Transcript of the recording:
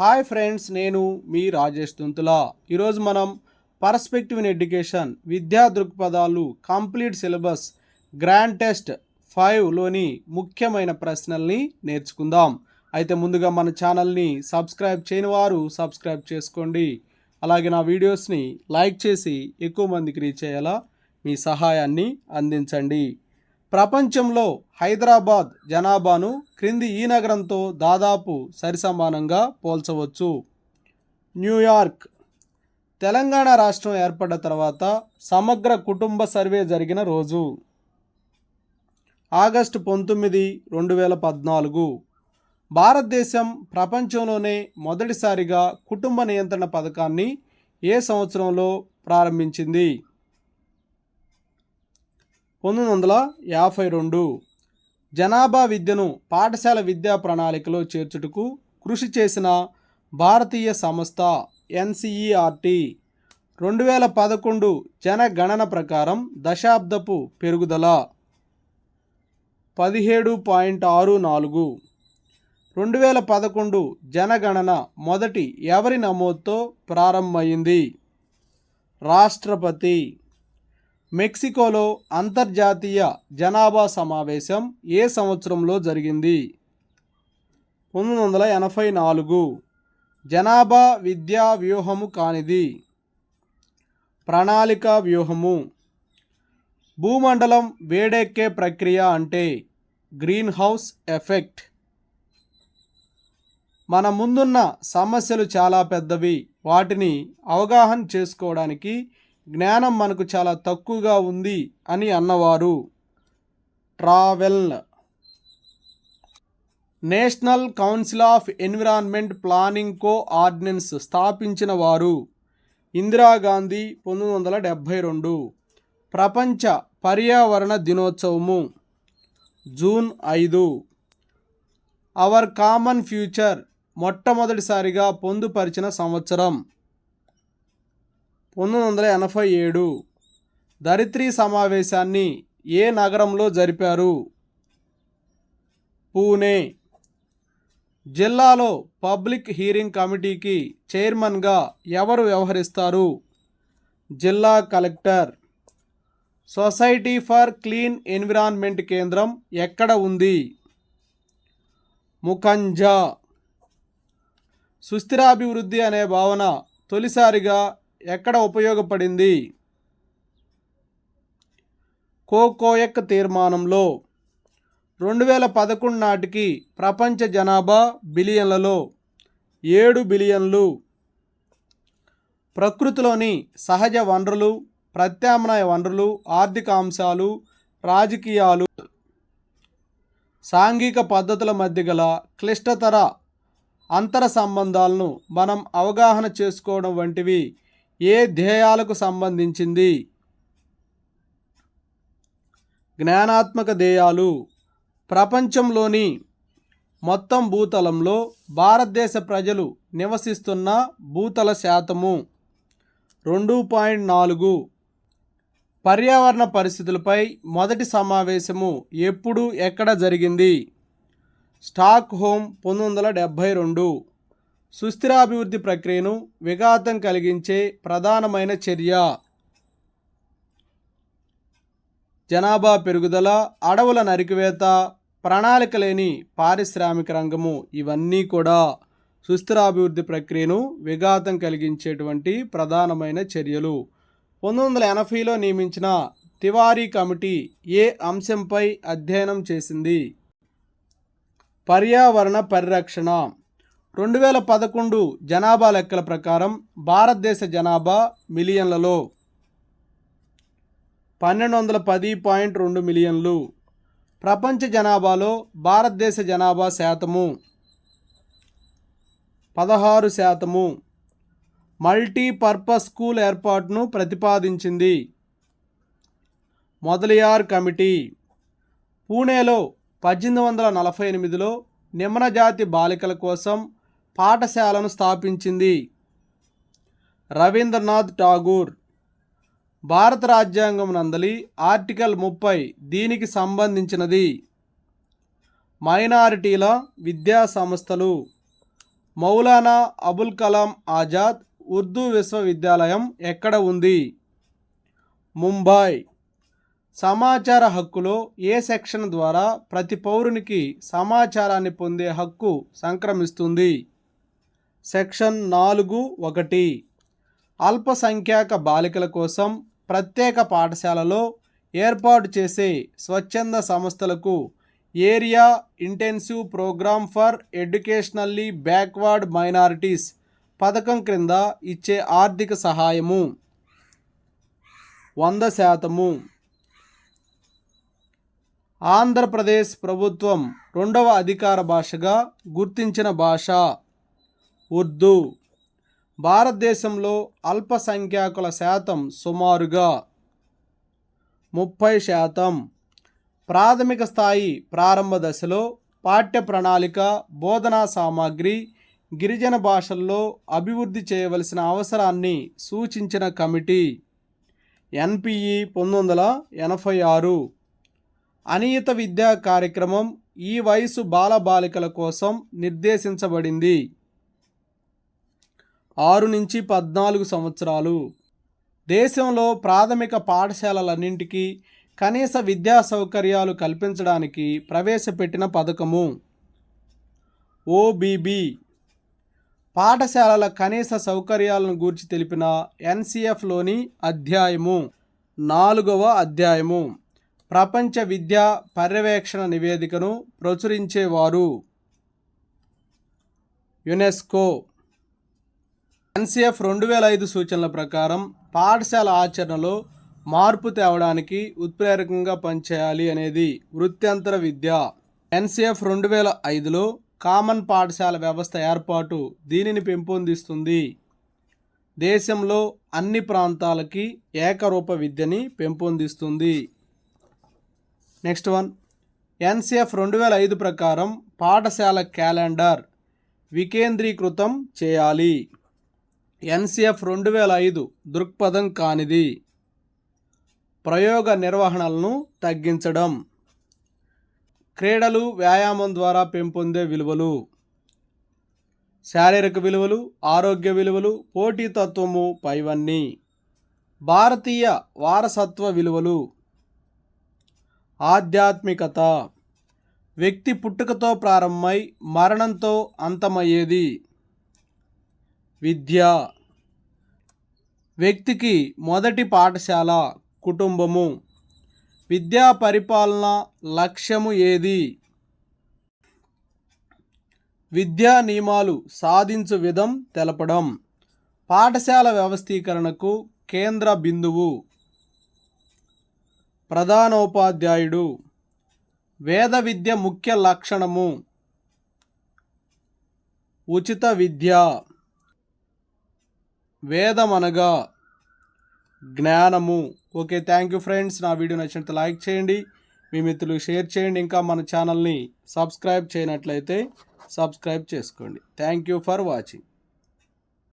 Hi friends, నేను మీ రాజేష్ తుంతుల. ఈరోజు మనం పర్స్పెక్టివ్ ఇన్ ఎడ్యుకేషన్ విద్యా దృక్పథాలు కంప్లీట్ సిలబస్ గ్రాండ్ టెస్ట్ 5లోని ముఖ్యమైన ప్రశ్నల్ని నేర్చుకుందాం. అయితే ముందుగా మన ఛానల్ని సబ్స్క్రైబ్ చేయని వారు సబ్స్క్రైబ్ చేసుకోండి. అలాగే నా వీడియోస్ని లైక్ చేసి ఎక్కువ మందికి రీచ్ అయ్యేలా మీ సహాయాన్ని అందించండి. ప్రపంచంలో హైదరాబాద్ జనాభాను క్రింది ఈ నగరంతో దాదాపు సరిసమానంగా పోల్చవచ్చు. న్యూయార్క్. తెలంగాణ రాష్ట్రం ఏర్పడ్డ తర్వాత సమగ్ర కుటుంబ సర్వే జరిగిన రోజు ఆగస్టు 19, 2014. భారతదేశం ప్రపంచంలోనే మొదటిసారిగా కుటుంబ నియంత్రణ పథకాన్ని ఏ సంవత్సరంలో ప్రారంభించింది? 1952. జనాభా విద్యను పాఠశాల విద్యా ప్రణాళికలో చేర్చుటకు కృషి చేసిన భారతీయ సంస్థ ఎన్సిఈఆర్టీ. 2011 జనగణన ప్రకారం దశాబ్దపు పెరుగుదల 17.64. 2011 జనగణన మొదటి ఎవరి నమోదుతో ప్రారంభమైంది? రాష్ట్రపతి. మెక్సికోలో అంతర్జాతీయ జనాభా సమావేశం ఏ సంవత్సరంలో జరిగింది? 1984. జనాభా విద్యా వ్యూహము కానిది? ప్రణాళిక వ్యూహము. భూమండలం వేడెక్కే ప్రక్రియ అంటే గ్రీన్ హౌస్ ఎఫెక్ట్. మన ముందున్న సమస్యలు చాలా పెద్దవి, వాటిని అవగాహన చేసుకోవడానికి జ్ఞానం మనకు చాలా తక్కువగా ఉంది అని అన్నవారు? Travel. National council of environment planning కోఆర్డినెన్స్ స్థాపించిన వారు? ఇందిరాగాంధీ. 1972. ప్రపంచ పర్యావరణ దినోత్సవము జూన్ 5. అవర్ కామన్ ఫ్యూచర్ మొట్టమొదటిసారిగా పొందుపరిచిన సంవత్సరం 1987. ధరిత్రీ సమావేశాన్ని ఏ నగరంలో జరిపారు? పూణే. జిల్లాలో పబ్లిక్ హీరింగ్ కమిటీకి చైర్మన్గా ఎవరు వ్యవహరిస్తారు? జిల్లా collector. Society for clean environment కేంద్రం ఎక్కడ ఉంది? ముఖంజా. సుస్థిరాభివృద్ధి అనే భావన తొలిసారిగా ఎక్కడ ఉపయోగపడింది? కోకోయక్ తీర్మానంలో. 2011 నాటికి ప్రపంచ జనాభా బిలియన్లలో 7 బిలియన్లు. ప్రకృతిలోని సహజ వనరులు, ప్రత్యామ్నాయ వనరులు, ఆర్థిక అంశాలు, రాజకీయాలు, సాంఘిక పద్ధతుల మధ్య గల క్లిష్టతర అంతర సంబంధాలను మనం అవగాహన చేసుకోవడం వంటివి ఏ ధ్యేయాలకు సంబంధించింది? జ్ఞానాత్మక ధ్యేయాలు. ప్రపంచంలోని మొత్తం భూతలంలో భారతదేశ ప్రజలు నివసిస్తున్న భూతల శాతము 2.4. పర్యావరణ పరిస్థితులపై మొదటి సమావేశము ఎప్పుడు ఎక్కడ జరిగింది? Stock home. 1972. సుస్థిరాభివృద్ధి ప్రక్రియను విఘాతం కలిగించే ప్రధానమైన చర్య? జనాభా పెరుగుదల, అడవుల నరికివేత, ప్రణాళిక లేని పారిశ్రామిక రంగము. ఇవన్నీ కూడా సుస్థిరాభివృద్ధి ప్రక్రియను విఘాతం కలిగించేటువంటి ప్రధానమైన చర్యలు. 1980లో నియమించిన తివారీ కమిటీ ఏ అంశంపై అధ్యయనం చేసింది? పర్యావరణ పరిరక్షణ. 2011 జనాభా లెక్కల ప్రకారం భారతదేశ జనాభా మిలియన్లలో 1210.2 మిలియన్లు. ప్రపంచ జనాభాలో భారతదేశ జనాభా శాతము 16%. మల్టీపర్పస్ స్కూల్ ఏర్పాటును ప్రతిపాదించింది? మొదలియార్ కమిటీ. పూణేలో 1848లో నిమ్న జాతి బాలికల కోసం పాఠశాలను స్థాపించింది? రవీంద్రనాథ్ ఠాగూర్. భారత రాజ్యాంగం నందలి ఆర్టికల్ 30 దీనికి సంబంధించినది? మైనారిటీల విద్యా సంస్థలు. మౌలానా అబుల్ కలాం ఆజాద్ ఉర్దూ విశ్వవిద్యాలయం ఎక్కడ ఉంది? ముంబై. సమాచార హక్కులో ఏ సెక్షన్ ద్వారా ప్రతి పౌరునికి సమాచారాన్ని పొందే హక్కు సంక్రమిస్తుంది? సెక్షన్ 4(1). అల్పసంఖ్యాక బాలికల కోసం ప్రత్యేక పాఠశాలలో ఏర్పాటు చేసే స్వచ్ఛంద సంస్థలకు area intensive programme for educationally backward minorities పథకం క్రింద ఇచ్చే ఆర్థిక సహాయము 100%. ఆంధ్రప్రదేశ్ ప్రభుత్వం 2వ అధికార భాషగా గుర్తించిన భాష ఉర్దూ. భారతదేశంలో అల్పసంఖ్యాకుల శాతం సుమారుగా 30%. ప్రాథమిక స్థాయి ప్రారంభ దశలో పాఠ్య ప్రణాళిక, బోధనా సామాగ్రి గిరిజన భాషల్లో అభివృద్ధి చేయవలసిన అవసరాన్ని సూచించిన కమిటీ NPE 1986. అనియత విద్యా కార్యక్రమం ఈ వయసు బాలబాలికల కోసం నిర్దేశించబడింది. 6 నుంచి 14 సంవత్సరాలు. దేశంలో ప్రాథమిక పాఠశాలలన్నింటికీ కనీస విద్యా సౌకర్యాలు కల్పించడానికి ప్రవేశపెట్టిన పథకము OBB. పాఠశాలల కనీస సౌకర్యాలను గూర్చి తెలిపిన NCFలోని అధ్యాయము 4వ అధ్యాయము. ప్రపంచ విద్యా పర్యవేక్షణ నివేదికను ప్రచురించేవారు యునెస్కో. NCF 2005 సూచనల ప్రకారం పాఠశాల ఆచరణలో మార్పు తేవడానికి ఉత్ప్రేరకంగా పనిచేయాలి అనేది వృత్యంతర విద్య. NCF 2005లో కామన్ పాఠశాల వ్యవస్థ ఏర్పాటు దీనిని పెంపొందిస్తుంది. దేశంలో అన్ని ప్రాంతాలకి ఏకరూప విద్యని పెంపొందిస్తుంది. Next one. NCF 2005 ప్రకారం పాఠశాల క్యాలెండర్ వికేంద్రీకృతం చేయాలి. NCF 2005 దృక్పథం కానిది. ప్రయోగ నిర్వహణలను తగ్గించడం. క్రీడలు, వ్యాయామం ద్వారా పెంపొందే విలువలు. శారీరక విలువలు, ఆరోగ్య విలువలు, పోటీతత్వము పైవన్నీ. భారతీయ వారసత్వ విలువలు. ఆధ్యాత్మికత. వ్యక్తి పుట్టుకతో ప్రారంభమై మరణంతో అంతమయ్యేది. విద్య. వ్యక్తికి మొదటి పాఠశాల కుటుంబము. విద్యా పరిపాలన లక్ష్యము ఏది? విద్యా నియమాలు సాధించు విధం తెలపడం. పాఠశాల వ్యవస్థీకరణకు కేంద్ర బిందువు. ప్రధానోపాధ్యాయుడు. వేద విద్య ముఖ్య లక్షణము. ఉచిత విద్య. వేదమనగా జ్ఞానము. Okay, thank you friends. నా వీడియో నచ్చినట్లయితే లైక్ చేయండి, మీ మిత్రులకు షేర్ చేయండి. ఇంకా మన ఛానల్ని సబ్స్క్రైబ్ చేయనట్లయితే సబ్స్క్రైబ్ చేసుకోండి. Thank you for watching.